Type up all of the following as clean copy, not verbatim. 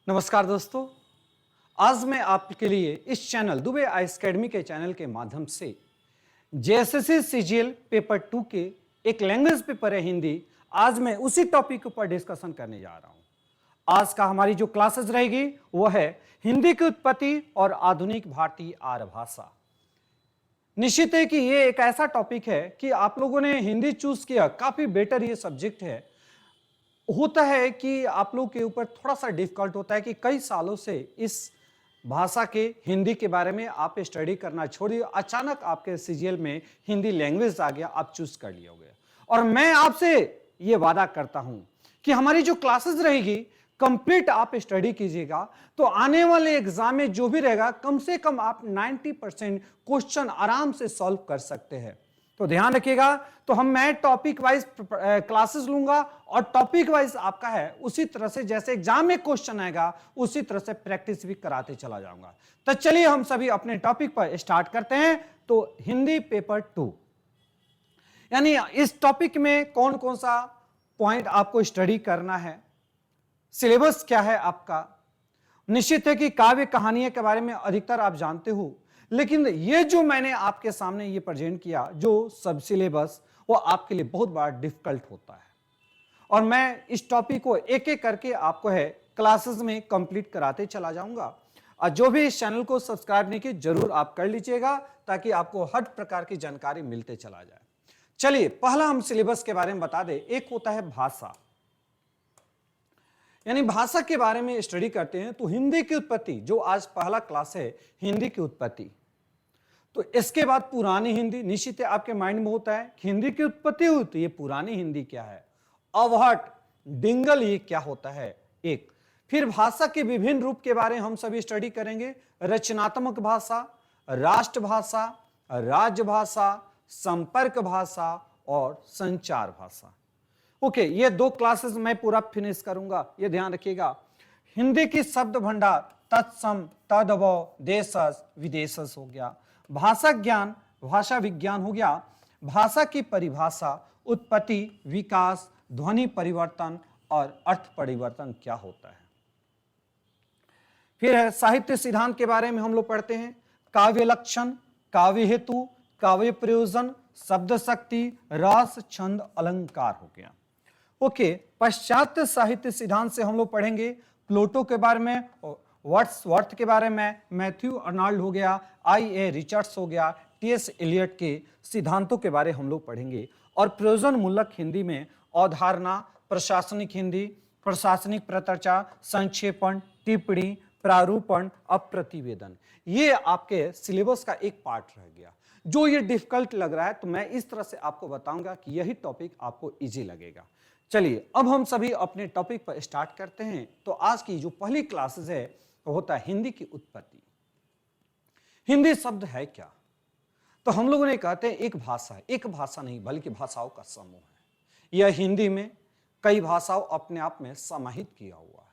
नमस्कार दोस्तों। आज मैं आपके लिए इस चैनल दुबे आईएएस अकेडमी के चैनल के माध्यम से जेएसएससी सीजीएल पेपर 2 के एक लैंग्वेज पेपर है हिंदी। आज मैं उसी टॉपिक पर डिस्कशन करने जा रहा हूं। आज का हमारी जो क्लासेस रहेगी वो है हिंदी की उत्पत्ति और आधुनिक भारतीय आर्य भाषा। निश्चित है कि ये एक ऐसा टॉपिक है कि आप लोगों ने हिंदी चूज किया, काफी बेटर ये सब्जेक्ट है। होता है कि आप लोग के ऊपर थोड़ा सा डिफिकल्ट होता है कि कई सालों से इस भाषा के हिंदी के बारे में आप स्टडी करना छोड़िए, अचानक आपके सीजीएल में हिंदी लैंग्वेज आ गया, आप चूज कर लिए होगे। और मैं आपसे ये वादा करता हूं कि हमारी जो क्लासेस रहेगी कंप्लीट आप स्टडी कीजिएगा तो आने वाले एग्जाम में जो भी रहेगा कम से कम आप 90% क्वेश्चन आराम से सॉल्व कर सकते हैं। तो ध्यान रखिएगा। तो मैं टॉपिक वाइज क्लासेस लूंगा और टॉपिक वाइज आपका है उसी तरह से जैसे एग्जाम में क्वेश्चन आएगा उसी तरह से प्रैक्टिस भी कराते चला जाऊंगा। तो चलिए हम सभी अपने टॉपिक पर स्टार्ट करते हैं। तो हिंदी पेपर 2 यानी इस टॉपिक में कौन कौन सा पॉइंट आपको स्टडी करना है, सिलेबस क्या है आपका। निश्चित है कि काव्य कहानियों के बारे में अधिकतर आप जानते हो, लेकिन ये जो मैंने आपके सामने ये प्रेजेंट किया जो सब सिलेबस वो आपके लिए बहुत बड़ा डिफिकल्ट होता है और मैं इस टॉपिक को एक एक करके आपको है क्लासेस में कंप्लीट कराते चला जाऊंगा। और जो भी इस चैनल को सब्सक्राइब नहीं किए जरूर आप कर लीजिएगा ताकि आपको हर प्रकार की जानकारी मिलते चला जाए। चलिए पहला हम सिलेबस के बारे में बता दें। एक होता है भाषा, यानी भाषा के बारे में स्टडी करते हैं। तो हिंदी की उत्पत्ति जो आज पहला क्लास है हिंदी की उत्पत्ति। तो इसके बाद पुरानी हिंदी, निश्चित है आपके माइंड में होता है कि हिंदी की उत्पत्ति हुई तो ये पुरानी हिंदी क्या है, अवहट डिंगल ये क्या होता है एक। फिर भाषा के विभिन्न रूप के बारे में हम सभी स्टडी करेंगे। रचनात्मक भाषा, राष्ट्रभाषा, राजभाषा, संपर्क भाषा और संचार भाषा। ओके, ये 2 क्लासेस मैं पूरा फिनिश करूंगा, ये ध्यान रखिएगा। हिंदी की शब्द भंडार तत्सम, तदभव, देशज, विदेशज हो गया। भाषा ज्ञान, भाषा विज्ञान हो गया। भाषा की परिभाषा, उत्पत्ति, विकास, ध्वनि परिवर्तन और अर्थ परिवर्तन क्या होता है। फिर है साहित्य सिद्धांत के बारे में हम लोग पढ़ते हैं। काव्य लक्षण, काव्य हेतु, काव्य प्रयोजन, शब्द शक्ति, रस, छंद, अलंकार हो गया। ओके, पाश्चात्य साहित्य सिद्धांत से हम लोग पढ़ेंगे प्लेटो के बारे में, वर्ड्सवर्थ के बारे में, मैथ्यू अर्नाल्ड हो गया, आई.ए. रिचर्ड्स हो गया, टी.एस. एलियट के सिद्धांतों के बारे हम लोग पढ़ेंगे। और प्रयोजन मूलक हिंदी में अवधारणा, प्रशासनिक हिंदी, प्रशासनिक प्रचर्चा, संक्षेपण, टिप्पणी, प्रारूपण, अप्रतिवेदन। ये आपके सिलेबस का एक पार्ट रह गया। जो ये डिफिकल्ट लग रहा है तो मैं इस तरह से आपको बताऊंगा कि यही टॉपिक आपको इजी लगेगा। चलिए अब हम सभी अपने टॉपिक पर स्टार्ट करते हैं। तो आज की जो पहली क्लासेस है वो होता है हिंदी की उत्पत्ति। हिंदी शब्द है क्या? तो हम लोगों ने कहते हैं एक भाषा है, एक भाषा नहीं बल्कि भाषाओं का समूह है। यह हिंदी में कई भाषाओं अपने आप में समाहित किया हुआ है।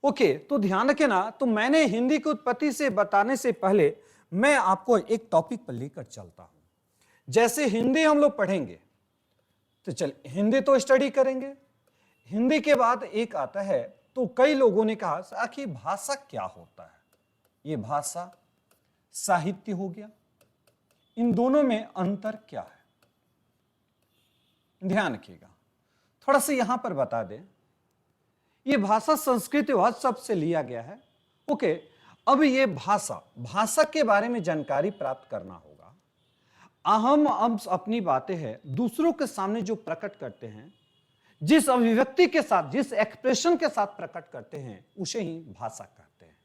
ओके, तो ध्यान रखें ना। तो मैंने हिंदी की उत्पत्ति से बताने से पहले मैं आपको एक टॉपिक पर लेकर चलता हूं। जैसे हिंदी हम लोग पढ़ेंगे तो चल हिंदी तो स्टडी करेंगे। हिंदी के बाद एक आता है, तो कई लोगों ने कहा आखिर भाषा क्या होता है। ये भाषा साहित्य हो गया, इन दोनों में अंतर क्या है? ध्यान रखिएगा, थोड़ा सा यहां पर बता दें। ये भाषा संस्कृत शब्द से लिया गया है। ओके, अब ये भाषा के बारे में जानकारी प्राप्त करना होगा। हम अपनी बातें हैं दूसरों के सामने जो प्रकट करते हैं, जिस अभिव्यक्ति के साथ, जिस एक्सप्रेशन के साथ प्रकट करते हैं उसे ही भाषा कहते हैं।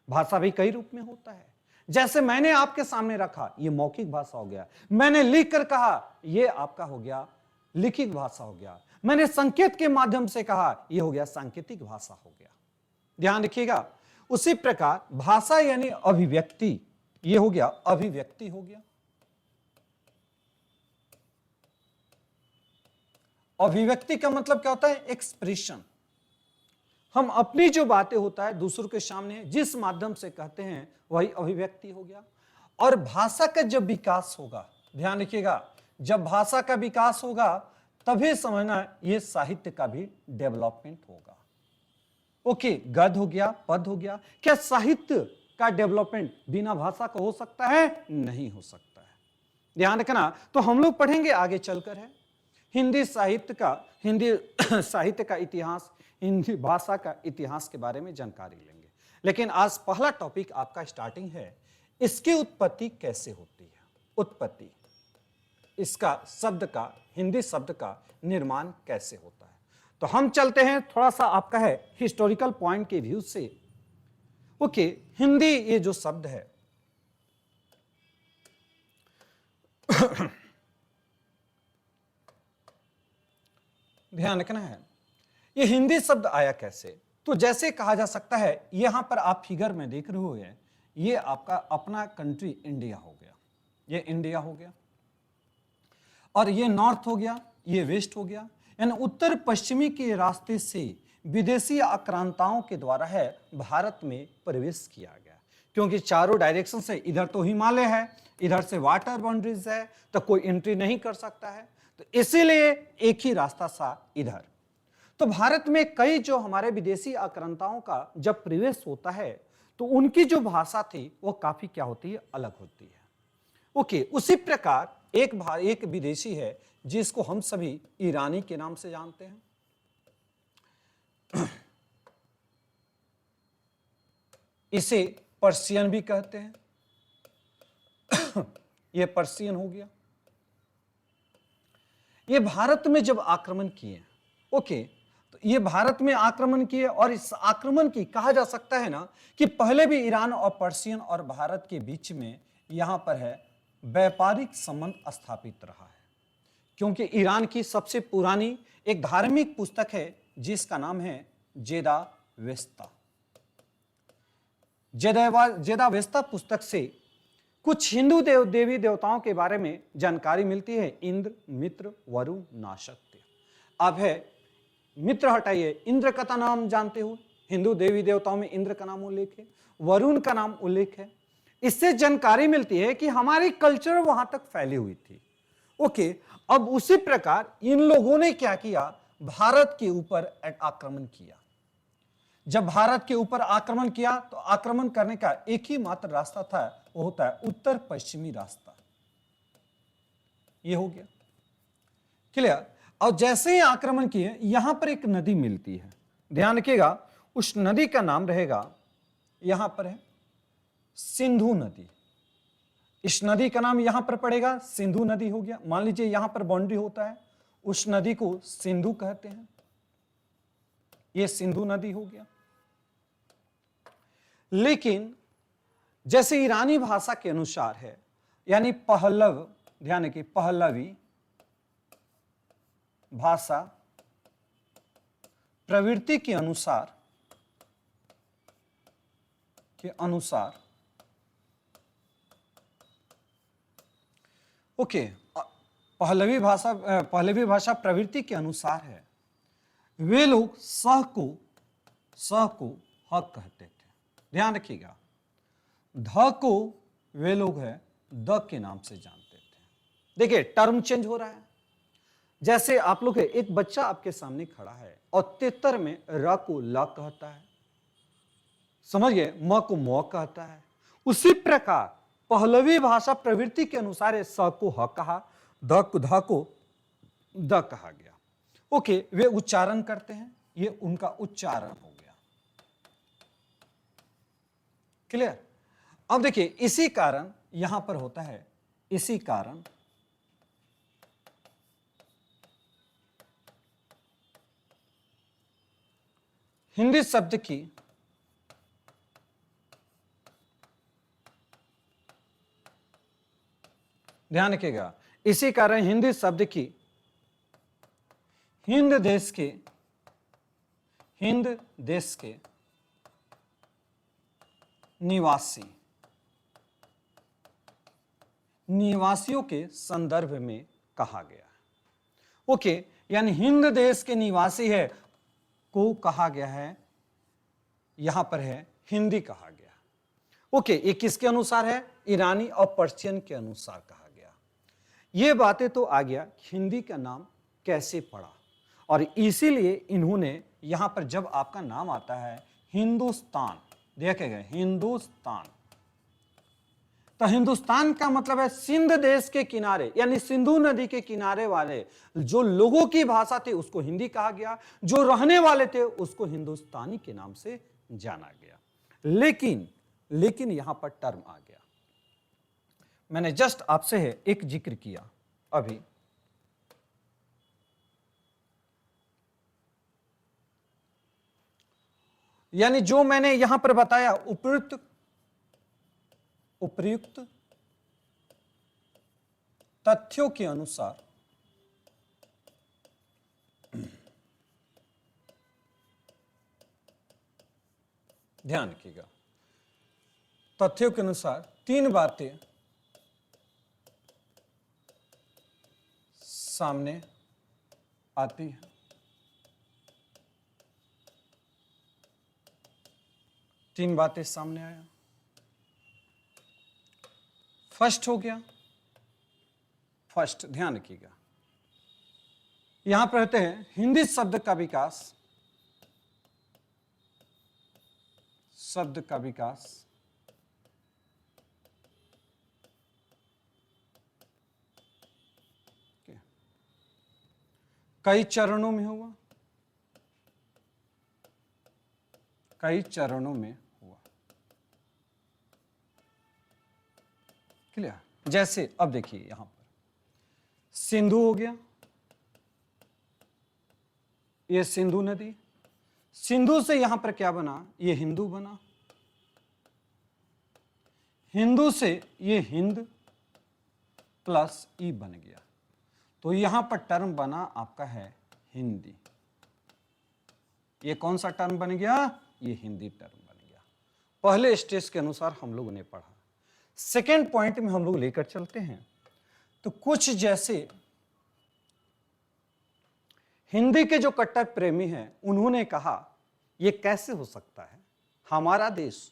भाषा भी कई रूप में होता है। जैसे मैंने आपके सामने रखा ये मौखिक भाषा हो गया, मैंने लिख कर कहा ये आपका हो गया लिखित भाषा हो गया, मैंने संकेत के माध्यम से कहा ये हो गया सांकेतिक भाषा हो गया। ध्यान रखिएगा। उसी प्रकार भाषा यानी अभिव्यक्ति, ये हो गया अभिव्यक्ति हो गया। अभिव्यक्ति का मतलब क्या होता है? एक्सप्रेशन। हम अपनी जो बातें होता है दूसरों के सामने जिस माध्यम से कहते हैं वही अभिव्यक्ति हो गया। और भाषा का जब विकास होगा, ध्यान रखिएगा, जब भाषा का विकास होगा तभी समझना ये साहित्य का भी डेवलपमेंट होगा। ओके, गद्य हो गया, पद हो गया। क्या साहित्य का डेवलपमेंट बिना भाषा का हो सकता है? नहीं हो सकता है। ध्यान रखना। तो हम लोग पढ़ेंगे आगे चलकर है हिंदी साहित्य का इतिहास, हिंदी भाषा का इतिहास के बारे में जानकारी लेंगे। लेकिन आज पहला टॉपिक आपका स्टार्टिंग है, इसकी उत्पत्ति कैसे होती है। उत्पत्ति, इसका शब्द का, हिंदी शब्द का निर्माण कैसे होता है। तो हम चलते हैं, थोड़ा सा आपका है हिस्टोरिकल पॉइंट के व्यू से। ओके, हिंदी ये जो शब्द है ध्यान रखना है, ये हिंदी शब्द आया कैसे। तो जैसे कहा जा सकता है, यहां पर आप फिगर में देख रहे हो, ये आपका अपना कंट्री इंडिया हो गया, ये इंडिया हो गया, और ये नॉर्थ हो गया, ये वेस्ट हो गया। यानी उत्तर पश्चिमी के रास्ते से विदेशी आक्रांताओं के द्वारा है भारत में प्रवेश किया गया, क्योंकि चारों डायरेक्शन से, इधर तो हिमालय है, इधर से वाटर बाउंड्रीज है, तो कोई एंट्री नहीं कर सकता है, तो इसीलिए एक ही रास्ता था इधर। तो भारत में कई जो हमारे विदेशी आक्रांताओं का जब प्रवेश होता है, तो उनकी जो भाषा थी वो काफी क्या होती है, अलग होती है। ओके, उसी प्रकार एक विदेशी है जिसको हम सभी ईरानी के नाम से जानते हैं। इसे पर्शियन भी कहते हैं। यह पर्शियन हो गया। ये भारत में जब आक्रमण किए, ओके, तो ये भारत में आक्रमण किए, और इस आक्रमण की कहा जा सकता है ना कि पहले भी ईरान और पर्शियन और भारत के बीच में यहां पर है व्यापारिक संबंध स्थापित रहा है, क्योंकि ईरान की सबसे पुरानी एक धार्मिक पुस्तक है जिसका नाम है जेदावेस्ता। जेदावेस्ता पुस्तक से कुछ हिंदू देवी देवताओं के बारे में जानकारी मिलती है। इंद्र, मित्र, वरुण, नाशक्य। अब है मित्र हटाइए, इंद्र का नाम जानते हो, हिंदू देवी देवताओं में इंद्र का नाम उल्लेख है, वरुण का नाम उल्लेख है। इससे जानकारी मिलती है कि हमारी कल्चर वहां तक फैली हुई थी। ओके, अब उसी प्रकार इन लोगों ने क्या किया, भारत के ऊपर आक्रमण किया। जब भारत के ऊपर आक्रमण किया, तो आक्रमण करने का एक ही मात्र रास्ता था, वो होता है उत्तर पश्चिमी रास्ता। ये हो गया क्लियर। और जैसे ही आक्रमण किए, यहां पर एक नदी मिलती है, ध्यान रखिएगा, उस नदी का नाम रहेगा, यहां पर है सिंधु नदी। इस नदी का नाम यहां पर पड़ेगा सिंधु नदी हो गया। मान लीजिए यहां पर बाउंड्री होता है, उस नदी को सिंधु कहते हैं, यह सिंधु नदी हो गया। लेकिन जैसे ईरानी भाषा के अनुसार है, यानी पहलव, ध्यान रखिए, पहलवी भाषा प्रवृत्ति के अनुसार ओके, पहलवी भाषा प्रवृत्ति के अनुसार है, वे लोग सह को हक कहते थे। ध्यान रखिएगा, ध को वे लोग है द के नाम से जानते थे। देखिए टर्म चेंज हो रहा है। जैसे आप लोग है, एक बच्चा आपके सामने खड़ा है और तेतर में र को ल कहता है, समझ गए, म को म कहता है। उसी प्रकार पहलवी भाषा प्रवृत्ति के अनुसार स को ह कहा, ध को द कहा गया। ओके, वे उच्चारण करते हैं, ये उनका उच्चारण हो गया। क्लियर। अब देखिए, इसी कारण यहां पर होता है, इसी कारण हिंदी शब्द की ध्यान रखिएगा, इसी कारण हिंदी शब्द की हिंद देश के निवासियों के संदर्भ में कहा गया है। ओके, यानी हिंद देश के निवासी है को कहा गया है, यहां पर है हिंदी कहा गया। ओके, ये किसके अनुसार है, ईरानी और पर्शियन के अनुसार कहा गया। ये बातें तो आ गया हिंदी का नाम कैसे पड़ा। और इसीलिए इन्होंने यहां पर जब आपका नाम आता है हिंदुस्तान, देखेगा हिंदुस्तान, तो हिंदुस्तान का मतलब है सिंध देश के किनारे यानी सिंधु नदी के किनारे वाले जो लोगों की भाषा थी उसको हिंदी कहा गया, जो रहने वाले थे उसको हिंदुस्तानी के नाम से जाना गया। लेकिन यहां पर टर्म आ गया, मैंने जस्ट आपसे एक जिक्र किया अभी, यानी जो मैंने यहां पर बताया उपयुक्त तथ्यों के अनुसार ध्यान रखिएगा, तथ्यों के अनुसार 3 बातें सामने आती है। तीन बातें सामने आया। फर्स्ट हो गया, फर्स्ट ध्यान रखिएगा, यहां पर कहते हैं हिंदी शब्द का विकास, शब्द का विकास कई चरणों में हुआ, कई चरणों में हुआ। क्लियर? जैसे अब देखिए यहां पर सिंधु हो गया, ये सिंधु नदी, सिंधु से यहां पर क्या बना, ये हिंदू बना, हिंदू से ये हिंद प्लस ई बन गया, तो यहां पर टर्म बना आपका है हिंदी। ये कौन सा टर्म बन गया, ये हिंदी टर्म बन गया। पहले स्टेज के अनुसार हम लोगों ने पढ़ा। सेकेंड पॉइंट में हम लोग लेकर चलते हैं, तो कुछ जैसे हिंदी के जो कट्टर प्रेमी हैं उन्होंने कहा ये कैसे हो सकता है, हमारा देश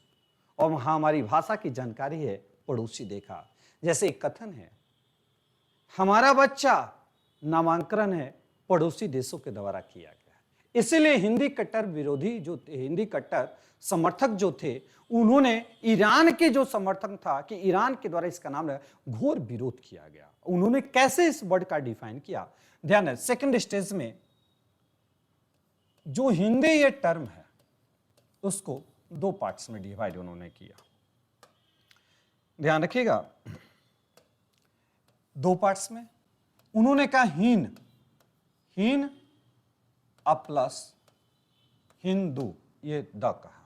और हमारी भाषा की जानकारी है पड़ोसी देखा। जैसे एक कथन है, हमारा बच्चा नामांकन है पड़ोसी देशों के द्वारा किया गया है। इसीलिए हिंदी कट्टर विरोधी जो हिंदी कट्टर समर्थक जो थे उन्होंने ईरान के जो समर्थक था कि ईरान के द्वारा इसका नाम घोर विरोध किया गया। उन्होंने कैसे इस वर्ड का डिफाइन किया, ध्यान है। सेकंड स्टेज में जो हिंदी ये टर्म है उसको 2 पार्ट्स में डिवाइड उन्होंने किया, ध्यान रखिएगा। 2 पार्ट्स में उन्होंने कहा हीन, हीन प्लस हिंदू, ये द कहा।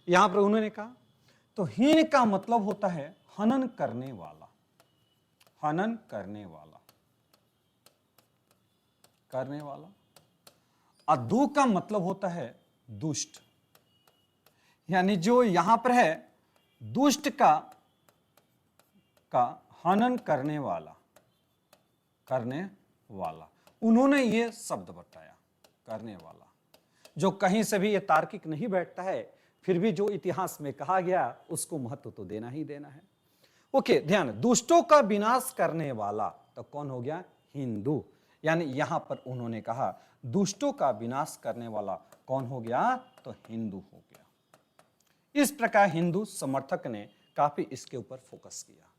यहां पर उन्होंने कहा तो हीन का मतलब होता है हनन करने वाला, हनन करने वाला, करने वाला। और दू का मतलब होता है दुष्ट, यानी जो यहां पर है दुष्ट का हनन करने वाला, करने वाला। उन्होंने ये शब्द बताया करने वाला, जो कहीं से भी ये तार्किक नहीं बैठता है, फिर भी जो इतिहास में कहा गया उसको महत्व तो देना ही देना है। ओके, ध्यान, दुष्टों का विनाश करने वाला, तो कौन हो गया, हिंदू। यानी यहां पर उन्होंने कहा दुष्टों का विनाश करने वाला कौन हो गया, तो हिंदू हो गया। इस प्रकार हिंदू समर्थक ने काफी इसके ऊपर फोकस किया।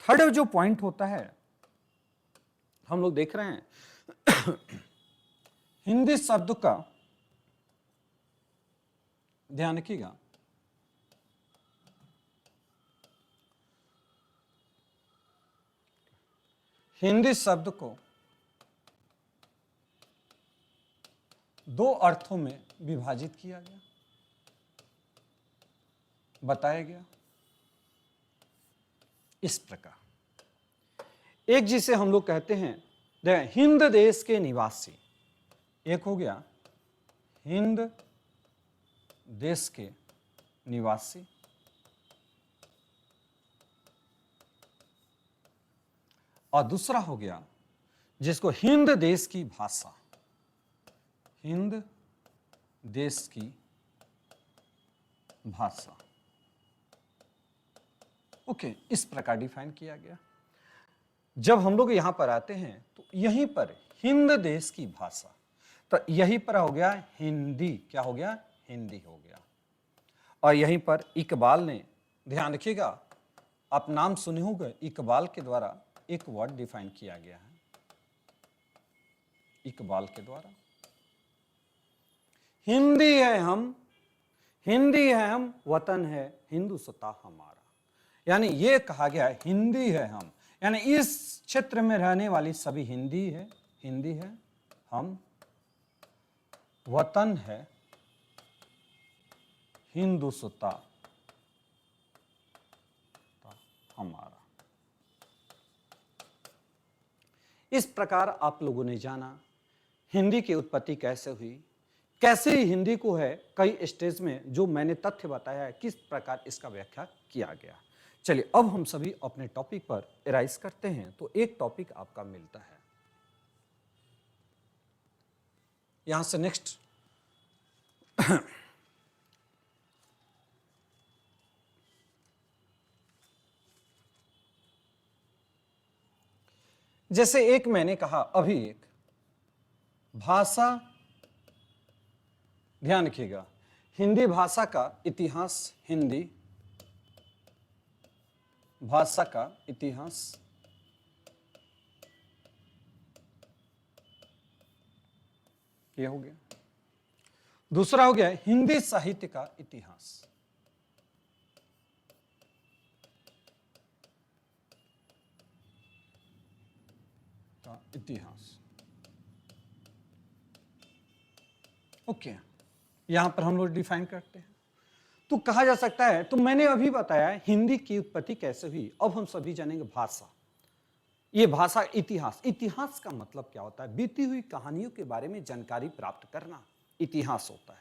थर्ड जो पॉइंट होता है हम लोग देख रहे हैं हिंदी शब्द का, ध्यान रखिएगा, हिंदी शब्द को 2 अर्थों में विभाजित किया गया, बताया गया इस प्रकार। एक जिसे हम लोग कहते हैं हिंद देश के निवासी, एक हो गया हिंद देश के निवासी, और दूसरा हो गया जिसको हिंद देश की भाषा, हिंद देश की भाषा। ओके, इस प्रकार डिफाइन किया गया। जब हम लोग यहां पर आते हैं तो यहीं पर हिंद देश की भाषा, तो यहीं पर हो गया हिंदी, क्या हो गया, हिंदी हो गया। और यहीं पर इकबाल ने, ध्यान रखिएगा, आप नाम सुने होंगे, इकबाल के द्वारा एक वर्ड डिफाइन किया गया है, इकबाल के द्वारा। हिंदी है हम, हिंदी है हम, वतन है हिंदुस्तान हमारा। यानी ये कहा गया है हिंदी है हम, यानी इस क्षेत्र में रहने वाली सभी हिंदी है, हिंदी है हम, वतन है हिंदुस्तान हमारा। इस प्रकार आप लोगों ने जाना हिंदी की उत्पत्ति कैसे हुई, कैसे हिंदी को है कई स्टेज में जो मैंने तथ्य बताया है किस प्रकार इसका व्याख्या किया गया। चलिए अब हम सभी अपने टॉपिक पर एराइज करते हैं। तो एक टॉपिक आपका मिलता है, यहां से नेक्स्ट जैसे एक मैंने कहा अभी, एक भाषा, ध्यान रखिएगा, हिंदी भाषा का इतिहास, हिंदी भाषा का इतिहास, ये हो गया। दूसरा हो गया हिंदी साहित्य का इतिहास, का इतिहास। ओके, यहां पर हम लोग डिफाइन करते हैं। तो कहा जा सकता है, तो मैंने अभी बताया हिंदी की उत्पत्ति कैसे हुई, अब हम सभी जानेंगे भाषा। ये भाषा इतिहास, इतिहास का मतलब क्या होता है, बीती हुई कहानियों के बारे में जानकारी प्राप्त करना इतिहास होता है।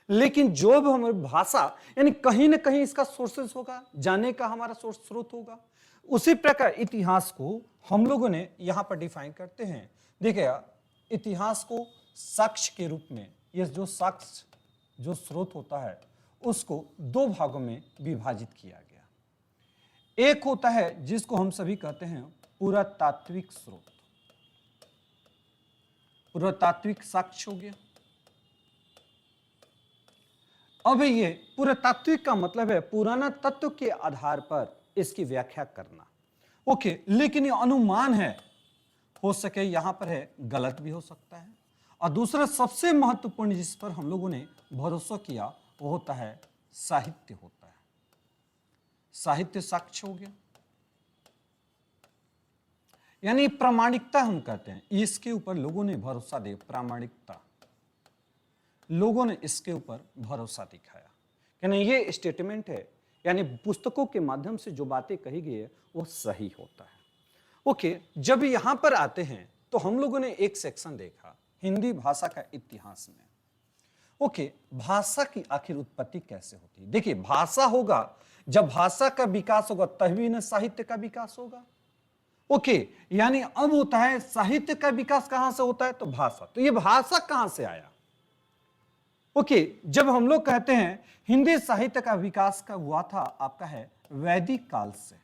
लेकिन जो भी हमारी भाषा, यानी कहीं ना कहीं इसका सोर्सेस होगा, जाने का हमारा सोर्स स्रोत होगा। उसी प्रकार इतिहास को हम लोगों ने यहां पर डिफाइन करते हैं। देखिएगा, इतिहास को साक्ष्य के रूप में, ये जो साक्ष्य जो स्रोत होता है उसको दो भागों में विभाजित किया गया। एक होता है जिसको हम सभी कहते हैं पुरातात्विक स्रोत, पुरातात्विक साक्ष्य हो गया। अब ये पुरातात्विक का मतलब है पुराना तत्व के आधार पर इसकी व्याख्या करना। ओके, लेकिन ये अनुमान है, हो सके यहां पर है गलत भी हो सकता है। और दूसरा सबसे महत्वपूर्ण जिस पर हम लोगों ने भरोसा किया वो होता है साहित्य होता है, साहित्य साक्ष्य हो गया। यानी प्रामाणिकता हम कहते हैं, इसके ऊपर लोगों ने भरोसा दिया, प्रामाणिकता, लोगों ने इसके ऊपर भरोसा दिखाया कि नहीं ये स्टेटमेंट है, यानी पुस्तकों के माध्यम से जो बातें कही गई है वो सही होता है। ओके, जब यहां पर आते हैं तो हम लोगों ने एक सेक्शन देखा हिंदी भाषा का इतिहास में। ओके, भाषा की आखिर उत्पत्ति कैसे होती है। देखिए, भाषा होगा, जब भाषा का विकास होगा तभी न साहित्य का विकास होगा। ओके, यानी अब होता है साहित्य का विकास कहां से होता है, तो भाषा। तो ये भाषा कहां से आया। ओके, जब हम लोग कहते हैं हिंदी साहित्य का विकास का हुआ था आपका है वैदिक काल से,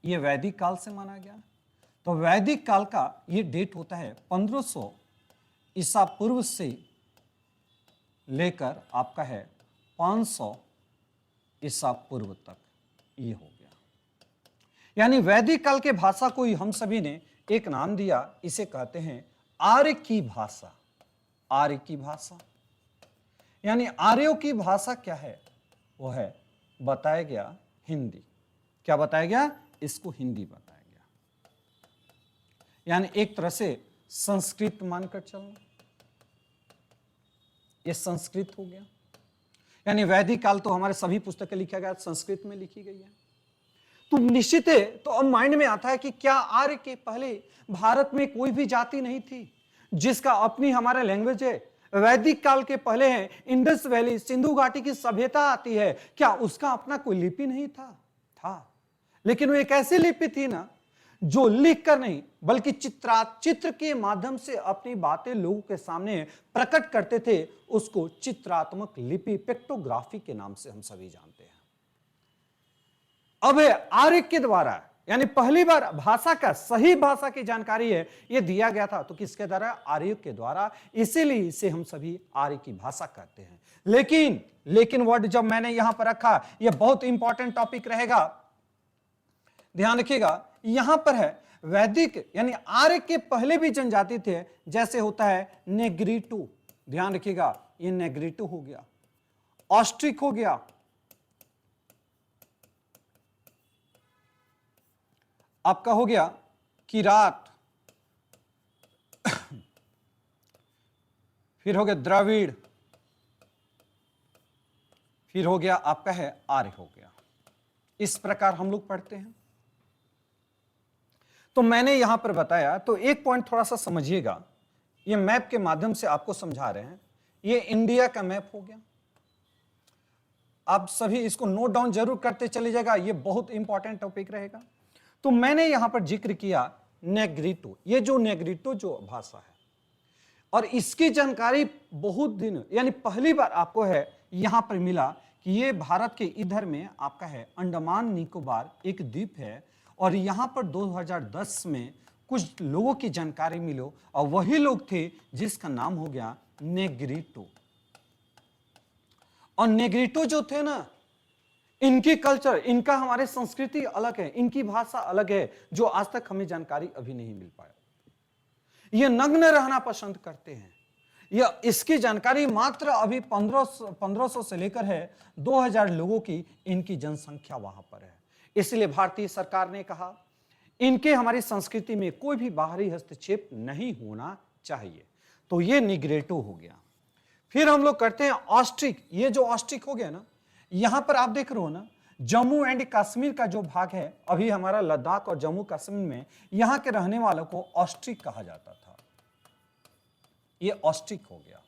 ये वैदिक काल से माना गया। तो वैदिक काल का ये डेट होता है 1500 ईसा पूर्व से लेकर आपका है 500 ईसा पूर्व तक, ये हो गया। यानी वैदिक काल के भाषा को ही हम सभी ने एक नाम दिया, इसे कहते हैं आर्य की भाषा, आर्य की भाषा। यानी आर्यों की भाषा क्या है, वो है बताया गया हिंदी। क्या बताया गया, इसको हिंदी बताया गया। यानी एक तरह से संस्कृत मानकर चलना, ये संस्कृत हो गया। यानी वैदिक काल तो हमारे सभी पुस्तकें लिखा गया संस्कृत में लिखी गई है। तो निश्चित है, तो अब माइंड में आता है कि क्या आर्य के पहले भारत में कोई भी जाति नहीं थी जिसका अपनी हमारा लैंग्वेज है। वैदिक काल के पहले है इंडस वैली, सिंधु घाटी की सभ्यता आती है, क्या उसका अपना कोई लिपि नहीं था, लेकिन वो एक ऐसी लिपि थी ना जो लिख कर नहीं बल्कि चित्र के माध्यम से अपनी बातें लोगों के सामने प्रकट करते थे। उसको चित्रात्मक लिपि, पिक्टोग्राफी के नाम से हम सभी जानते हैं। अब आर्य के द्वारा यानी पहली बार भाषा का सही भाषा की जानकारी है ये दिया गया था तो किसके द्वारा? आर्य के द्वारा। इसीलिए इसे हम सभी आर्य की भाषा कहते हैं। लेकिन वर्ड जब मैंने यहां पर रखा, यह बहुत इंपॉर्टेंट टॉपिक रहेगा, ध्यान रखिएगा। यहां पर है वैदिक यानी आर्य के पहले भी जनजाति थे, जैसे होता है नेग्रिटो, ध्यान रखिएगा, ये नेग्रिटो हो गया, ऑस्ट्रिक हो गया, आपका हो गया किरात, फिर हो गया द्रविड़, फिर हो गया आपका है आर्य हो गया। इस प्रकार हम लोग पढ़ते हैं। तो मैंने यहां पर बताया, तो एक पॉइंट थोड़ा सा समझिएगा, ये मैप के माध्यम से आपको समझा रहे हैं। ये इंडिया का मैप हो गया, आप सभी इसको नोट डाउन जरूर करते चले जाएगा, ये बहुत इंपॉर्टेंट टॉपिक रहेगा। तो मैंने यहां पर जिक्र किया नेग्रिटो, ये जो नेग्रिटो जो भाषा है, और इसकी जानकारी बहुत दिन यानी पहली बार आपको है यहां पर मिला कि ये भारत के इधर में आपका है अंडमान निकोबार एक द्वीप है, और यहां पर 2010 में कुछ लोगों की जानकारी मिलो, और वही लोग थे जिसका नाम हो गया नेग्रिटो। और नेग्रिटो जो थे ना, इनकी कल्चर, इनका हमारे संस्कृति अलग है, इनकी भाषा अलग है, जो आज तक हमें जानकारी अभी नहीं मिल पाया। ये नग्न रहना पसंद करते हैं, यह इसकी जानकारी मात्र अभी 1500 से लेकर है 2000 लोगों की इनकी जनसंख्या वहां पर है। इसलिए भारतीय सरकार ने कहा इनके हमारी संस्कृति में कोई भी बाहरी हस्तक्षेप नहीं होना चाहिए। तो ये निग्रेटो हो गया। फिर हम लोग करते हैं ऑस्ट्रिक। ये जो ऑस्ट्रिक हो गया ना, यहां पर आप देख रहे हो ना, जम्मू एंड कश्मीर का जो भाग है, अभी हमारा लद्दाख और जम्मू कश्मीर में, यहां के रहने वालों को ऑस्ट्रिक कहा जाता था, ये ऑस्ट्रिक हो गया।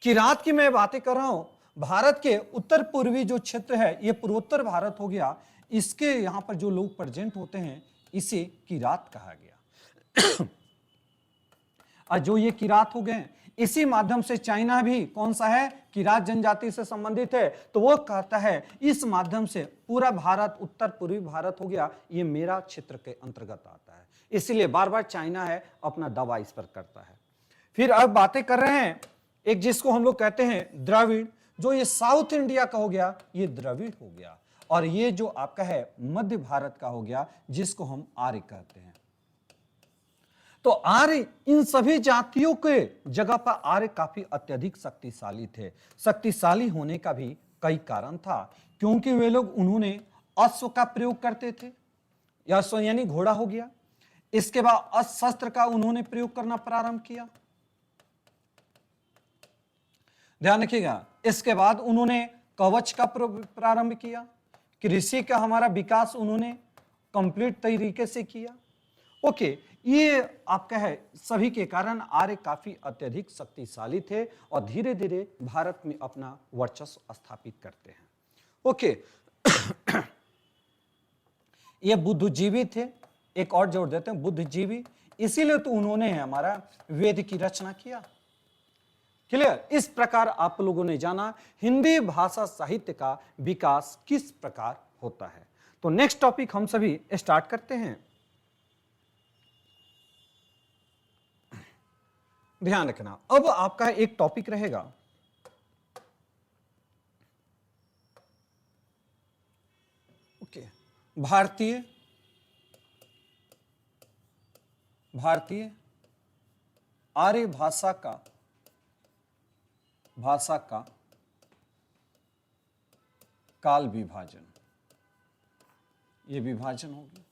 किरात की मैं बातें कर रहा हूं, भारत के उत्तर पूर्वी जो क्षेत्र है, ये पूर्वोत्तर भारत हो गया, इसके यहां पर जो लोग प्रेजेंट होते हैं इसे किरात कहा गया। और जो ये किरात हो गए, इसी माध्यम से चाइना भी कौन सा है, किरात जनजाति से संबंधित है, तो वो कहता है इस माध्यम से पूरा भारत, उत्तर पूर्वी भारत हो गया, ये मेरा क्षेत्र के अंतर्गत आता है। इसलिए बार बार चाइना है अपना दावा इस पर करता है। फिर अब बातें कर रहे हैं एक जिसको हम लोग कहते हैं द्रविड़, जो ये साउथ इंडिया का हो गया, ये द्रविड़ हो गया। और ये जो आपका है मध्य भारत का हो गया, जिसको हम आर्य कहते हैं। तो आर्य, इन सभी जातियों के जगह पर आर्य काफी अत्यधिक शक्तिशाली थे। शक्तिशाली होने का भी कई कारण था, क्योंकि वे लोग, उन्होंने अश्व का प्रयोग करते थे, अश्व यानी घोड़ा हो गया। इसके बाद अस्त्र का उन्होंने प्रयोग करना प्रारंभ किया, ध्यान रखिएगा। इसके बाद उन्होंने कवच का प्रारंभ किया, कृषि का हमारा विकास उन्होंने कंप्लीट तरीके से किया। ओके, ये आपका है सभी के कारण आर्य काफी अत्यधिक शक्तिशाली थे और धीरे धीरे भारत में अपना वर्चस्व स्थापित करते हैं। ओके, ये बुद्धिजीवी थे, एक और जोड़ देते हैं बुद्धिजीवी, इसीलिए तो उन्होंने हमारा वेद की रचना किया। क्लियर? इस प्रकार आप लोगों ने जाना हिंदी भाषा साहित्य का विकास किस प्रकार होता है। तो नेक्स्ट टॉपिक हम सभी स्टार्ट करते हैं। ध्यान रखना, अब आपका एक टॉपिक रहेगा ओके, भारतीय आर्य भाषा का काल विभाजन, ये विभाजन होगी।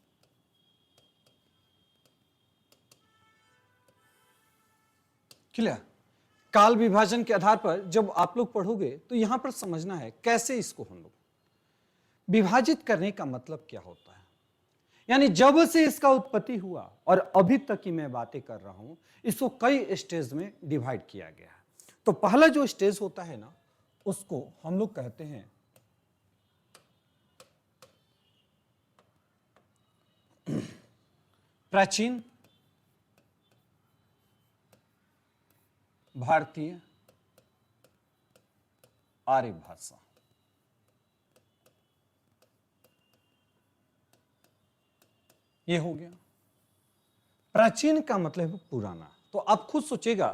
क्लियर? काल विभाजन के आधार पर जब आप लोग पढ़ोगे तो यहां पर समझना है कैसे इसको हम लोग विभाजित करने का मतलब क्या होता है। यानी जब से इसका उत्पत्ति हुआ और अभी तक की मैं बातें कर रहा हूं, इसको कई स्टेज में डिवाइड किया गया है। तो पहला जो स्टेज होता है ना, उसको हम लोग कहते हैं प्राचीन भारतीय आर्य भाषा। ये हो गया। प्राचीन का मतलब है पुराना। तो आप खुद सोचिएगा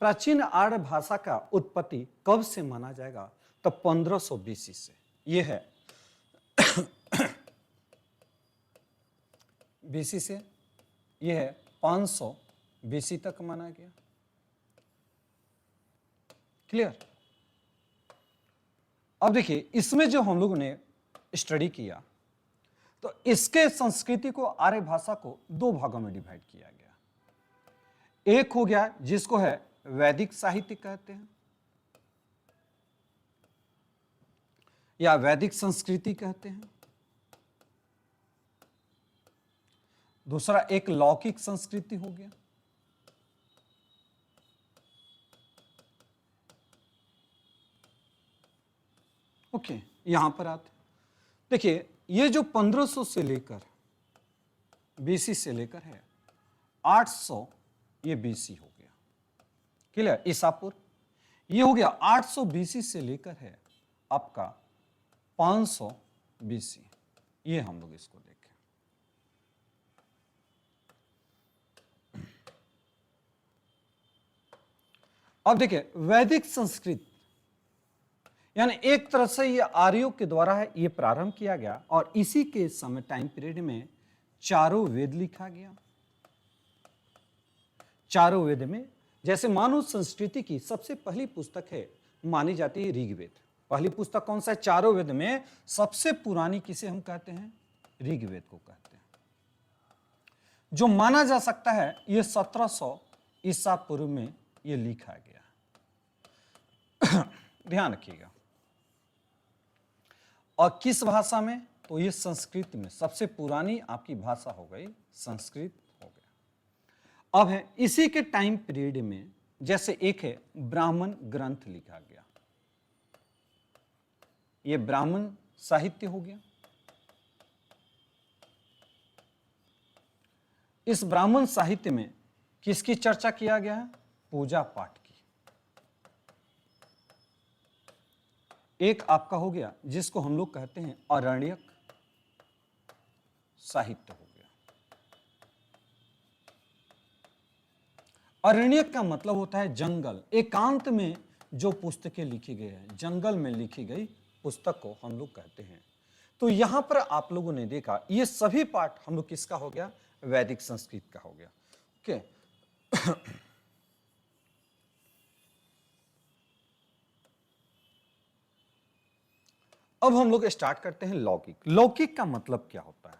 प्राचीन आर्य भाषा का उत्पत्ति कब से माना जाएगा? तो 1500 बीसी से। ये है बीसी से, ये है 500 बीसी तक माना गया। क्लियर? अब देखिए इसमें जो हम लोगों ने स्टडी किया तो इसके संस्कृति को, आर्य भाषा को दो भागों में डिवाइड किया गया। एक हो गया जिसको है वैदिक साहित्य कहते हैं या वैदिक संस्कृति कहते हैं। दूसरा एक लौकिक संस्कृति हो गया। ओके, यहां पर आते देखिए ये जो 1500 से लेकर बीसी से लेकर है 800, ये बीसी हो गया। क्लियर? ईसा पूर्व। ये हो गया 800 बीसी से लेकर है आपका 500 बीसी। ये हम लोग इसको देखें। अब देखिए वैदिक संस्कृत यानी एक तरह से ये आर्यों के द्वारा है ये प्रारंभ किया गया और इसी के समय टाइम पीरियड में चारों वेद लिखा गया। चारों वेद में जैसे मानव संस्कृति की सबसे पहली पुस्तक है मानी जाती है ऋग्वेद। पहली पुस्तक कौन सा है? चारों वेद में सबसे पुरानी किसे हम कहते हैं? ऋग्वेद को कहते हैं, जो माना जा सकता है ये 1700 ईसा पूर्व में ये लिखा गया। ध्यान रखिएगा। और किस भाषा में? तो ये संस्कृत में। सबसे पुरानी आपकी भाषा हो गई संस्कृत हो गया। अब है इसी के टाइम पीरियड में जैसे एक है ब्राह्मण ग्रंथ लिखा गया, ये ब्राह्मण साहित्य हो गया। इस ब्राह्मण साहित्य में किसकी चर्चा किया गया है? पूजा पाठ की। एक आपका हो गया जिसको हम लोग कहते हैं आरण्यक साहित्य हो गया। आरण्यक का मतलब होता है जंगल, एकांत में जो पुस्तकें लिखी गई है, जंगल में लिखी गई पुस्तक को हम लोग कहते हैं। तो यहां पर आप लोगों ने देखा ये सभी पाठ हम लोग किसका हो गया? वैदिक संस्कृत का हो गया। ओके अब हम लोग स्टार्ट करते हैं लौकिक। लौकिक का मतलब क्या होता है?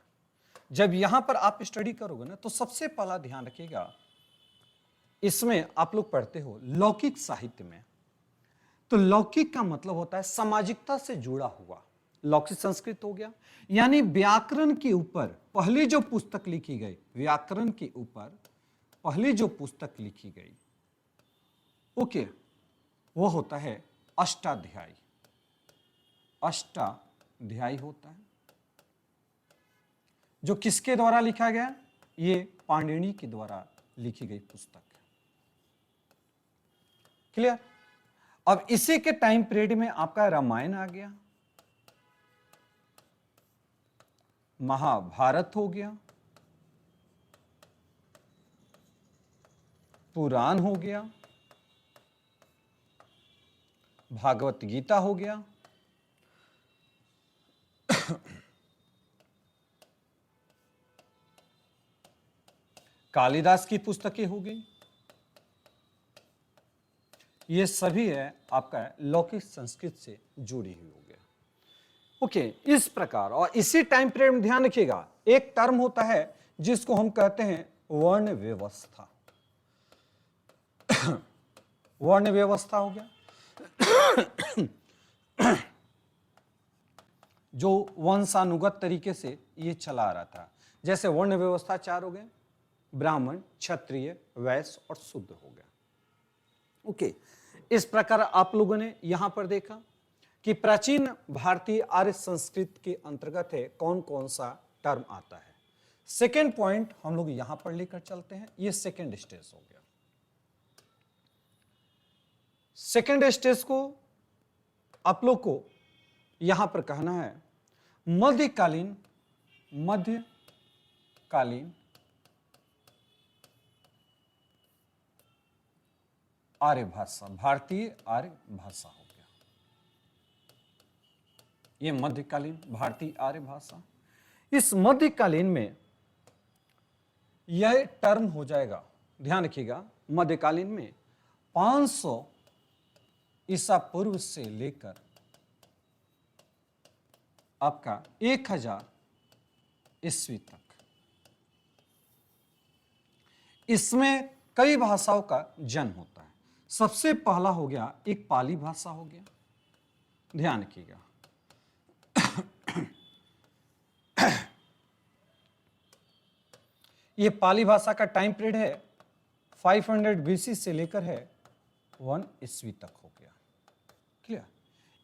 जब यहां पर आप स्टडी करोगे ना तो सबसे पहला ध्यान रखिएगा, इसमें आप लोग पढ़ते हो लौकिक साहित्य में, तो लौकिक का मतलब होता है सामाजिकता से जुड़ा हुआ। लौकिक संस्कृत हो गया यानी व्याकरण के ऊपर पहली जो पुस्तक लिखी गई, व्याकरण के ऊपर पहली जो पुस्तक लिखी गई, ओके, वो होता है अष्टाध्यायी। अष्टाध्यायी होता है जो किसके द्वारा लिखा गया? ये पाणिनि के द्वारा लिखी गई पुस्तक है। क्लियर? अब इसी के टाइम पीरियड में आपका रामायण आ गया, महाभारत हो गया, पुराण हो गया, भागवत गीता हो गया, कालिदास की पुस्तकें हो गई। ये सभी है आपका लौकिक संस्कृत से जुड़ी हुई हो गया। ओके, इस प्रकार। और इसी टाइम पीरियड में ध्यान रखिएगा एक टर्म होता है जिसको हम कहते हैं वर्ण व्यवस्था। वर्ण व्यवस्था हो गया जो वंशानुगत तरीके से ये चला आ रहा था। जैसे वर्ण व्यवस्था चार हो गए, ब्राह्मण, क्षत्रिय, वैश्य और शूद्र हो गया। ओके, इस प्रकार आप लोगों ने यहां पर देखा कि प्राचीन भारतीय आर्य संस्कृत के अंतर्गत है कौन कौन सा टर्म आता है। सेकेंड पॉइंट हम लोग यहां पर लेकर चलते हैं, ये सेकेंड स्टेज हो गया। सेकेंड स्टेज को आप लोग को यहां पर कहना है मध्यकालीन कालीन आर्य भाषा, भारतीय आर्य भाषा हो गया। ये मध्यकालीन भारतीय आर्य भाषा। इस मध्यकालीन में यह टर्म हो जाएगा, ध्यान रखिएगा, मध्यकालीन में 500 ईसा पूर्व से लेकर आपका 1000 ईस्वी तक, इसमें कई भाषाओं का जन्म होता है। सबसे पहला हो गया एक पाली भाषा हो गया, ध्यान रखिएगा। ये पाली भाषा का टाइम पीरियड है 500 बीसी से लेकर है 1 ईस्वी तक हो गया। क्लियर?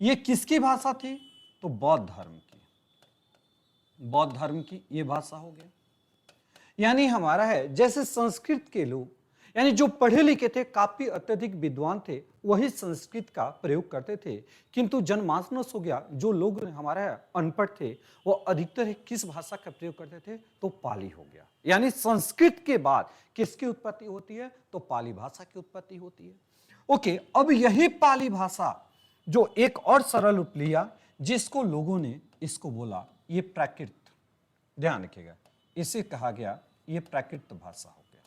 ये किसकी भाषा थी? तो बौद्ध धर्म की, बौद्ध धर्म की ये भाषा हो गया। यानी हमारा है जैसे संस्कृत के लोग, यानी जो पढ़े लिखे थे, काफी अत्यधिक विद्वान थे, वही संस्कृत का प्रयोग करते थे। किंतु जनमानस हो गया, जो लोग हमारे अनपढ़ थे, वो अधिकतर किस भाषा का प्रयोग करते थे? तो पाली हो गया। यानी संस्कृत के बाद किसकी उत्पत्ति होती है? तो पाली भाषा की उत्पत्ति होती है। ओके, अब यही पाली भाषा जो एक और सरल रूप लिया, जिसको लोगों ने इसको बोला ये प्राकृत, ध्यान रखिएगा, इसे कहा गया ये प्राकृत भाषा हो गया।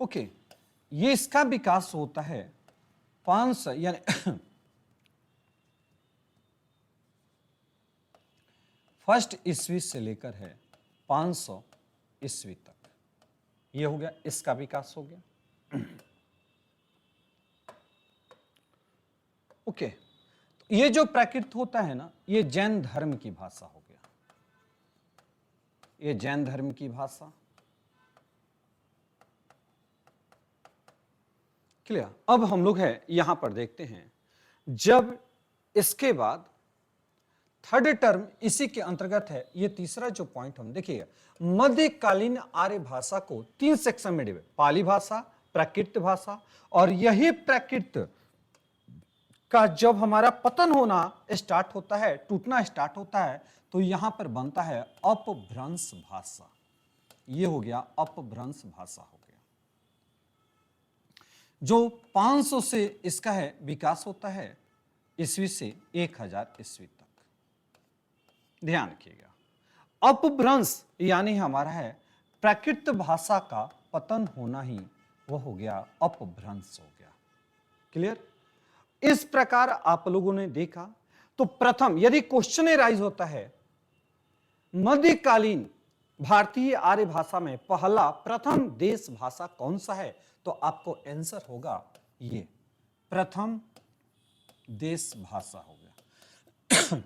ओके, ये इसका विकास होता है 500 यानी फर्स्ट ईस्वी से लेकर है 500 ईस्वी तक, ये हो गया, इसका विकास हो गया। ओके, ये जो प्राकृत होता है ना, ये जैन धर्म की भाषा हो गया, ये जैन धर्म की भाषा। क्लियर? अब हम लोग है यहां पर देखते हैं, जब इसके बाद थर्ड टर्म इसी के अंतर्गत है, ये तीसरा जो पॉइंट हम देखिएगा, मध्यकालीन आर्य भाषा को 3 सेक्शन में डिवाइड, पाली भाषा, प्राकृत भाषा, और यही प्राकृत का जब हमारा पतन होना स्टार्ट होता है, टूटना स्टार्ट होता है, तो यहां पर बनता है अपभ्रंश भाषा। ये हो गया अपभ्रंश भाषा हो गया, जो 500 से इसका है विकास होता है ईस्वी से 1000 ईस्वी तक। ध्यान रखिएगा, अपभ्रंश यानी हमारा है प्राकृत भाषा का पतन होना ही वो हो गया अपभ्रंश हो गया। क्लियर? इस प्रकार आप लोगों ने देखा। तो प्रथम यदि क्वेश्चन राइज होता है मध्यकालीन भारतीय आर्य भाषा में पहला प्रथम देश भाषा कौन सा है, तो आपको आंसर होगा ये प्रथम देश भाषा हो गया।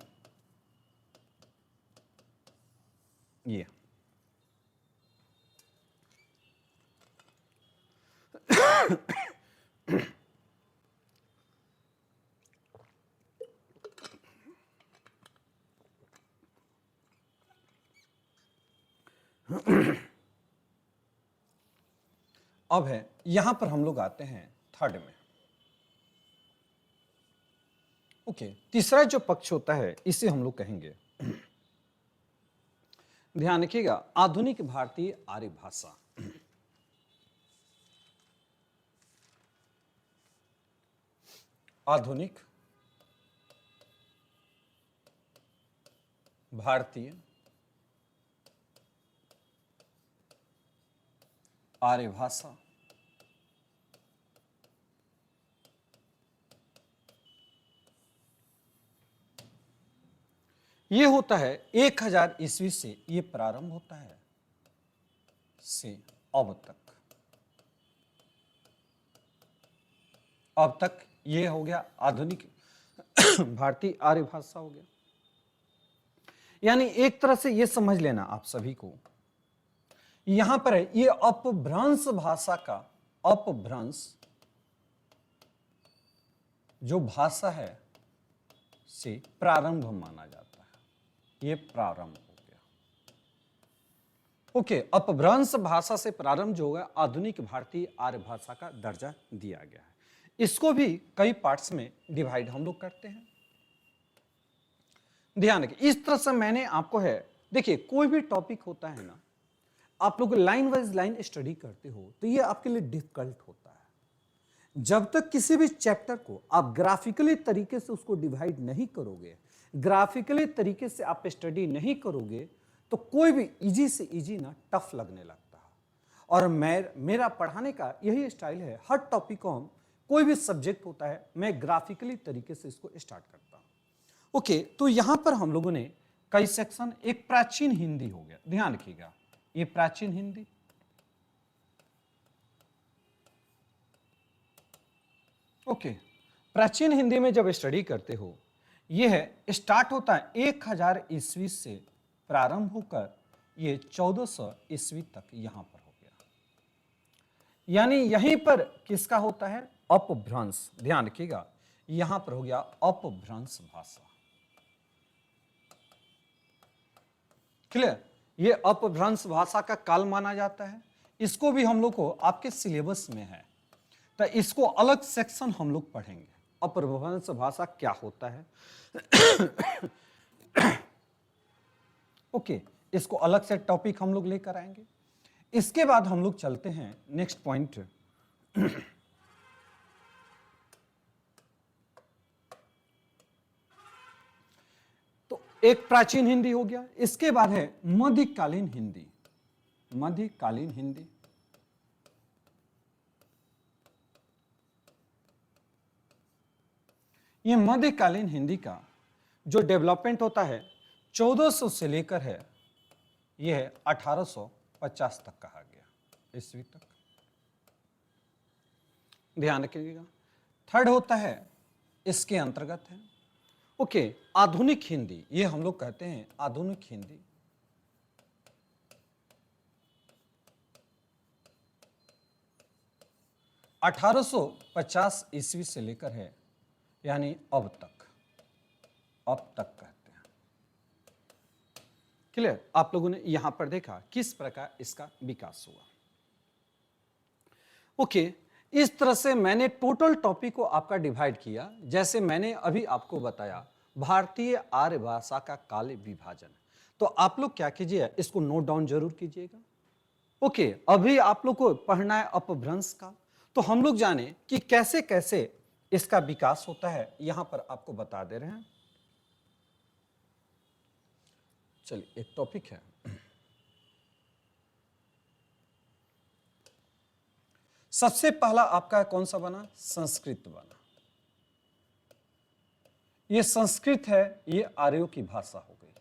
ये अब है यहां पर हम लोग आते हैं थर्ड में। ओके, तीसरा जो पक्ष होता है इसे हम लोग कहेंगे, ध्यान रखिएगा, आधुनिक भारतीय आर्य भाषा। आधुनिक भारतीय आर्य भाषा। ये होता है 1000 ईस्वी से ये प्रारंभ होता है से अब तक ये हो गया आधुनिक भारतीय आर्य भाषा हो गया। यानी एक तरह से ये समझ लेना आप सभी को, यहां पर है ये अपभ्रंश भाषा का, अपभ्रंश जो भाषा है से प्रारंभ माना जाता है, ये प्रारंभ हो गया। ओके, अपभ्रंश भाषा से प्रारंभ जो होगा आधुनिक भारतीय आर्य भाषा का दर्जा दिया गया है। इसको भी कई पार्ट्स में डिवाइड हम लोग करते हैं। ध्यान रखिए, इस तरह से मैंने आपको है देखिए कोई भी टॉपिक होता है ना, आप लोग लाइन वाइज लाइन स्टडी करते हो तो ये आपके लिए डिफिकल्ट होता है। जब तक किसी भी चैप्टर को आप ग्राफिकली तरीके से उसको डिवाइड नहीं करोगे, ग्राफिकली तरीके से आप स्टडी नहीं करोगे, तो कोई भी इजी से इजी ना टफ लगने लगता है। और मेरा पढ़ाने का यही स्टाइल है, हर टॉपिक को हम, कोई भी सब्जेक्ट होता है, मैं ग्राफिकली तरीके से इसको स्टार्ट करता हूं। ओके, तो यहां पर हम लोगों ने कई सेक्शन, एक प्राचीन हिंदी हो गया, ध्यान रखिएगा, ये प्राचीन हिंदी, ओके। प्राचीन हिंदी में जब स्टडी करते हो, ये है स्टार्ट होता है 1000 ईस्वी से प्रारंभ होकर ये 1400 ईस्वी तक यहां पर हो गया। यानी यहीं पर किसका होता है, अपभ्रंश, ध्यान रखिएगा, यहां पर हो गया अपभ्रंश भाषा। क्लियर, ये अपभ्रंश भाषा का काल माना जाता है। इसको भी हम लोग को आपके सिलेबस में है, तो इसको अलग सेक्शन हम लोग पढ़ेंगे, अपभ्रंश भाषा क्या होता है। ओके, इसको अलग से टॉपिक हम लोग लेकर आएंगे। इसके बाद हम लोग चलते हैं नेक्स्ट पॉइंट। तो एक प्राचीन हिंदी हो गया, इसके बाद है मध्यकालीन हिंदी। मध्यकालीन हिंदी, ये मध्यकालीन हिंदी का जो डेवलपमेंट होता है 1400 से लेकर है, यह है 1850 तक कहा गया, ईस्वी तक, ध्यान रखिएगा। थर्ड होता है, इसके अंतर्गत है, ओके, आधुनिक हिंदी, ये हम लोग कहते हैं आधुनिक हिंदी। अठारह सौ 50 ईस्वी से लेकर है, यानी अब तक कहते हैं। क्लियर, आप लोगों ने यहां पर देखा किस प्रकार इसका विकास हुआ। ओके, इस तरह से मैंने टोटल टॉपिक को आपका डिवाइड किया। जैसे मैंने अभी आपको बताया भारतीय आर्य भाषा का काल विभाजन, तो आप लोग क्या कीजिए, इसको नोट डाउन जरूर कीजिएगा। ओके, अभी आप लोग को पढ़ना है अपभ्रंश का, तो हम लोग जाने कि कैसे कैसे इसका विकास होता है, यहां पर आपको बता दे रहे हैं। चलिए, एक टॉपिक है, सबसे पहला आपका कौन सा बना, संस्कृत बना। ये संस्कृत है, ये आर्यों की भाषा हो गई।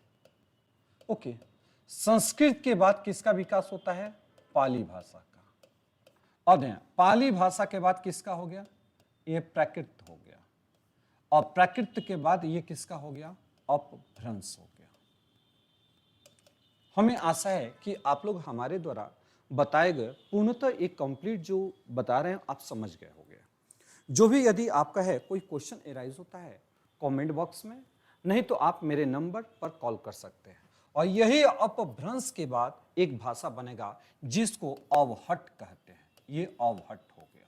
ओके, संस्कृत के बाद किसका विकास होता है, पाली भाषा का। अब पाली भाषा के बाद किसका हो गया, ये प्राकृत हो गया। और प्राकृत के बाद ये किसका हो गया, अपभ्रंश हो गया। हमें आशा है कि आप लोग हमारे द्वारा बताए गए पूर्णतः एक कंप्लीट जो बता रहे हैं आप समझ गए होंगे। जो भी यदि आपका है कोई क्वेश्चन एराइज होता है कमेंट बॉक्स में, नहीं तो आप मेरे नंबर पर कॉल कर सकते हैं। और यही अपभ्रंश के बाद एक भाषा बनेगा जिसको अवहट कहते हैं, ये अवहट हो गया।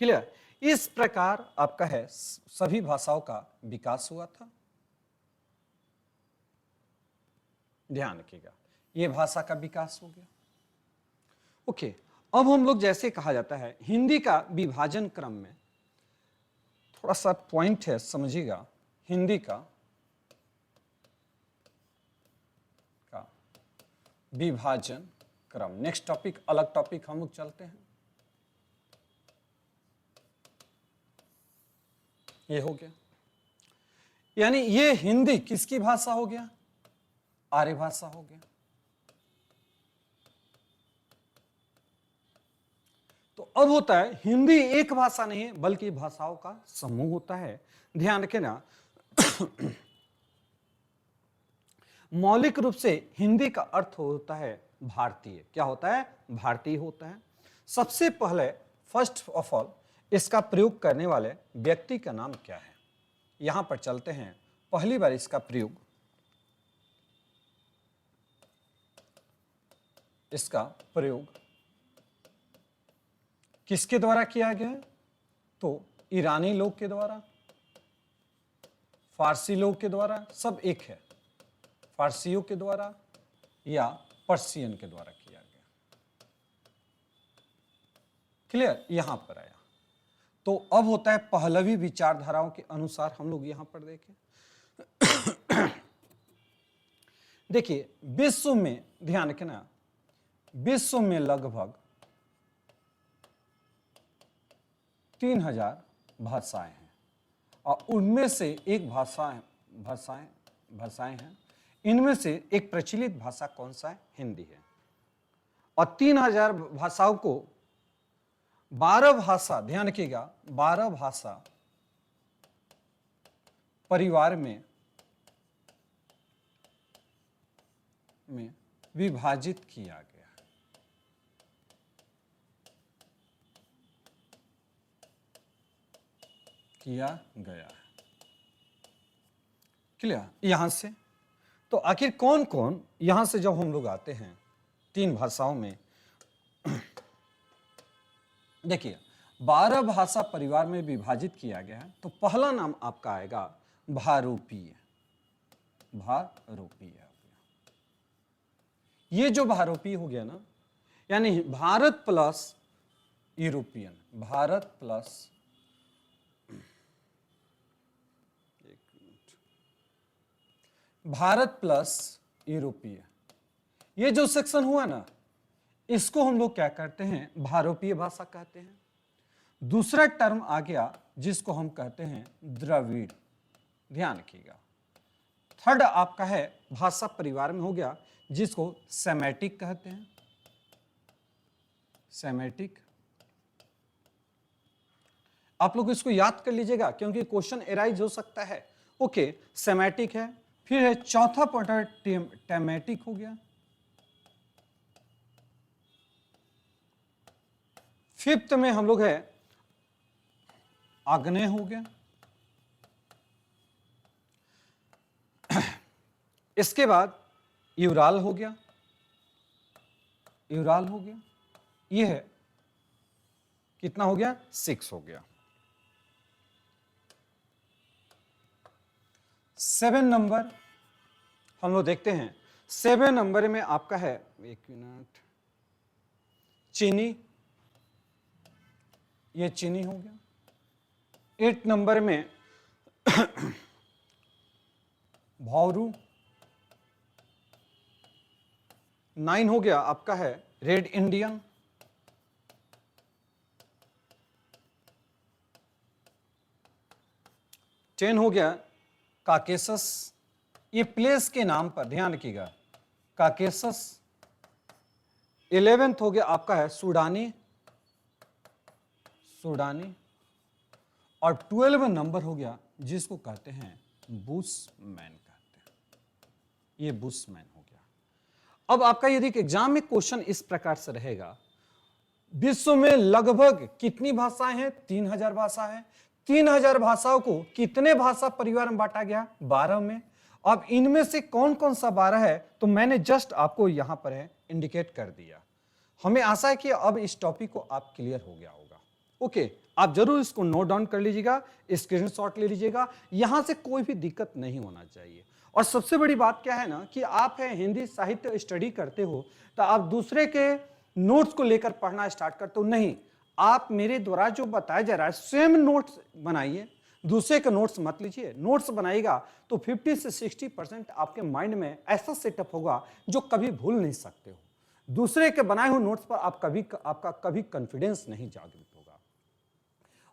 क्लियर, इस प्रकार आपका है सभी भाषाओं का विकास हुआ था। ध्यान रखिएगा, ये भाषा का विकास हो गया। ओके, अब हम लोग जैसे कहा जाता है हिंदी का विभाजन क्रम में थोड़ा सा पॉइंट है, समझिएगा। हिंदी का विभाजन क्रम, नेक्स्ट टॉपिक, अलग टॉपिक हम लोग चलते हैं। ये हो गया, यानी ये हिंदी किसकी भाषा हो गया, आर्य भाषा हो गया। तो अब होता है हिंदी एक भाषा नहीं है बल्कि भाषाओं का समूह होता है। ध्यान रखें ना, मौलिक रूप से हिंदी का अर्थ होता है भारतीय। क्या होता है, भारतीय होता है। सबसे पहले फर्स्ट ऑफ ऑल इसका प्रयोग करने वाले व्यक्ति का नाम क्या है, यहां पर चलते हैं। पहली बार इसका प्रयोग किसके द्वारा किया गया है, तो ईरानी लोग के द्वारा, फारसी लोग के द्वारा, सब एक है। फारसियों के द्वारा या पर्शियन के द्वारा किया गया। क्लियर, यहां पर आया। तो अब होता है पहलवी विचारधाराओं के अनुसार हम लोग यहां पर देखें। देखिए विश्व में, ध्यान रखना, विश्व में लगभग 3000 भाषाएं हैं और उनमें से एक भाषाएं हैं। इनमें से एक प्रचलित भाषा कौन सा है? हिंदी है। और 3000 भाषाओं को 12 भाषा, ध्यान रखिएगा, 12 भाषा परिवार में विभाजित किया गया। क्लियर, यहां से तो आखिर कौन कौन, यहां से जब हम लोग आते हैं 3 भाषाओं में, देखिए 12 भाषा परिवार में विभाजित किया गया है। तो पहला नाम आपका आएगा भारूपीय। ये जो भारूपीय हो गया ना, यानी Bharat plus European, Bharat plus यूरोपीय, ये जो सेक्शन हुआ ना, इसको हम लोग क्या कहते हैं? भारूपीय भाषा कहते हैं। दूसरा टर्म आ गया जिसको हम कहते हैं द्रविड़, ध्यान रखिएगा। थर्ड आपका है भाषा परिवार में हो गया जिसको सेमेटिक कहते हैं। सेमेटिक, आप लोग इसको याद कर लीजिएगा क्योंकि क्वेश्चन एराइज हो सकता है। ओके, सेमेटिक है। फिर है चौथा पॉइंट टेमेटिक हो गया। फिफ्थ में हम लोग है आग्नेय हो गया। इसके बाद यूराल हो गया, ये है कितना हो गया? 6 हो गया। 7 नंबर हम लोग देखते हैं। 7 नंबर में आपका है, एक मिनट, चीनी, ये चीनी हो गया। 8 नंबर में भौरू। 9 हो गया आपका है रेड इंडियन। 10 हो गया काकेसस, ये प्लेस के नाम पर ध्यान रखिएगा, काकेसस। 11th हो गया आपका है सूडानी। और 12 नंबर हो गया जिसको कहते हैं बुशमैन कहते हैं, ये बुशमैन हो गया। अब आपका यदि एग्जाम में क्वेश्चन इस प्रकार से रहेगा, विश्व में लगभग कितनी भाषाएं हैं? 3000 भाषा है। 3000 भाषाओं को कितने भाषा परिवार में बांटा गया? 12 में। अब इनमें से कौन कौन सा 12 है तो मैंने जस्ट आपको यहां पर है इंडिकेट कर दिया। हमें आशा है कि अब इस टॉपिक को आप क्लियर हो गया होगा। ओके, आप जरूर इसको नोट डाउन कर लीजिएगा, स्क्रीनशॉट ले लीजिएगा, यहां से कोई भी दिक्कत नहीं होना चाहिए। और सबसे बड़ी बात क्या है ना कि आप है हिंदी साहित्य स्टडी करते हो तो आप दूसरे के नोट्स को लेकर पढ़ना स्टार्ट करते हो नहीं, आप मेरे द्वारा जो बताया जा रहा है सेम नोट्स बनाइए, दूसरे के नोट्स मत लीजिए। नोट्स बनाइएगा तो 50 से 60% आपके माइंड में ऐसा सेटअप होगा जो कभी भूल नहीं सकते हो। दूसरे के बनाए हुए नोट्स पर आपका कभी कॉन्फिडेंस नहीं जागृत होगा,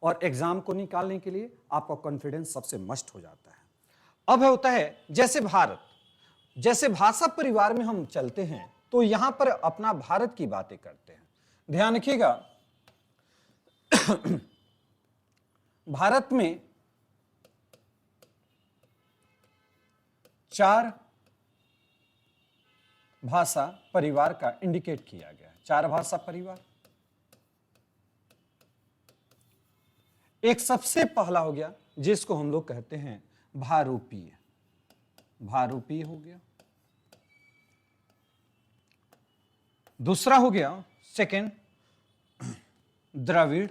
और एग्जाम को निकालने के लिए आपका कॉन्फिडेंस सबसे मस्ट हो जाता है। अब होता है जैसे भारत, जैसे भाषा परिवार में हम चलते हैं तो यहां पर अपना भारत की बातें करते हैं। ध्यान रखिएगा, भारत में 4 भाषा परिवार का इंडिकेट किया गया है। 4 भाषा परिवार। एक सबसे पहला हो गया जिसको हम लोग कहते हैं भारूपीय हो गया। दूसरा हो गया सेकंड द्रविड़।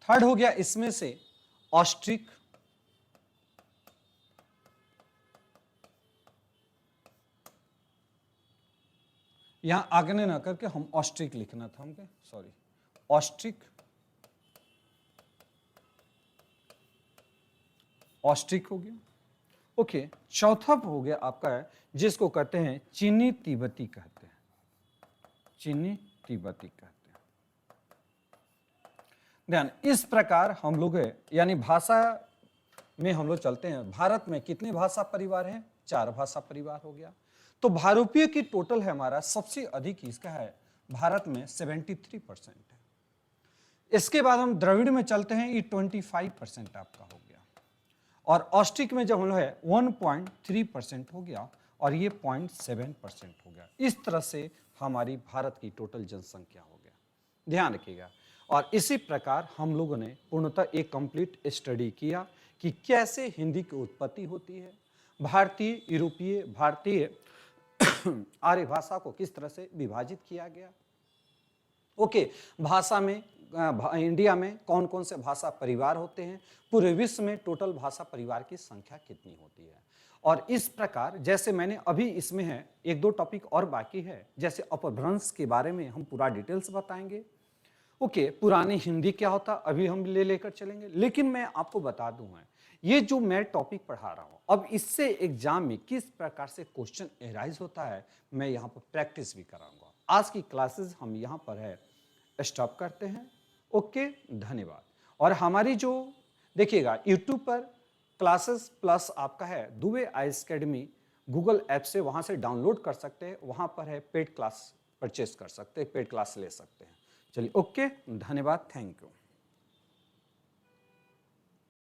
थर्ड हो गया इसमें से ऑस्ट्रिक। यहां आग्ने ना करके हम ऑस्ट्रिक लिखना था हमके, सॉरी, ऑस्ट्रिक, ऑस्ट्रिक हो गया। ओके, चौथा हो गया आपका है जिसको कहते हैं चीनी तिब्बती कहते हैं, चीनी तिब्बती कहते हैं। ध्यान, इस प्रकार हम लोग है यानी भाषा में हम लोग चलते हैं। भारत में कितने भाषा परिवार हैं? 4 भाषा परिवार हो गया। तो भारूपीय की टोटल है हमारा सबसे अधिक इसका है भारत में 73% है। इसके बाद हम द्रविड़ में चलते हैं, ये 25% आपका हो गया। और ऑस्ट्रिक में जब हम लोग है 1.3% हो गया और ये 0.7% हो गया। इस तरह से हमारी भारत की टोटल जनसंख्या हो गया, ध्यान रखिएगा। और इसी प्रकार हम लोगों ने पूर्णतः एक कंप्लीट स्टडी किया कि कैसे हिंदी की उत्पत्ति होती है, भारतीय, यूरोपीय, भारतीय आर्य भाषा को किस तरह से विभाजित किया गया। ओके, भाषा में इंडिया में कौन कौन से भाषा परिवार होते हैं, पूरे विश्व में टोटल भाषा परिवार की संख्या कितनी होती है। और इस प्रकार जैसे मैंने अभी इसमें है 1-2 टॉपिक और बाकी है, जैसे अपभ्रंश के बारे में हम पूरा डिटेल्स बताएंगे। ओके, पुरानी हिंदी क्या होता अभी हम लेकर चलेंगे। लेकिन मैं आपको बता दूं है ये जो मैं टॉपिक पढ़ा रहा हूं अब इससे एग्जाम में किस प्रकार से क्वेश्चन एराइज होता है मैं यहाँ पर प्रैक्टिस भी कराऊंगा। आज की क्लासेस हम यहाँ पर है स्टॉप करते हैं। ओके, धन्यवाद। और हमारी जो देखिएगा यूट्यूब पर क्लासेस प्लस आपका है Dubey IAS academy Google app से वहाँ से डाउनलोड कर सकते हैं, वहाँ पर है पेड क्लास परचेस कर सकते हैं, पेड क्लास ले सकते हैं। चलिए, ओके, धन्यवाद, थैंक यू।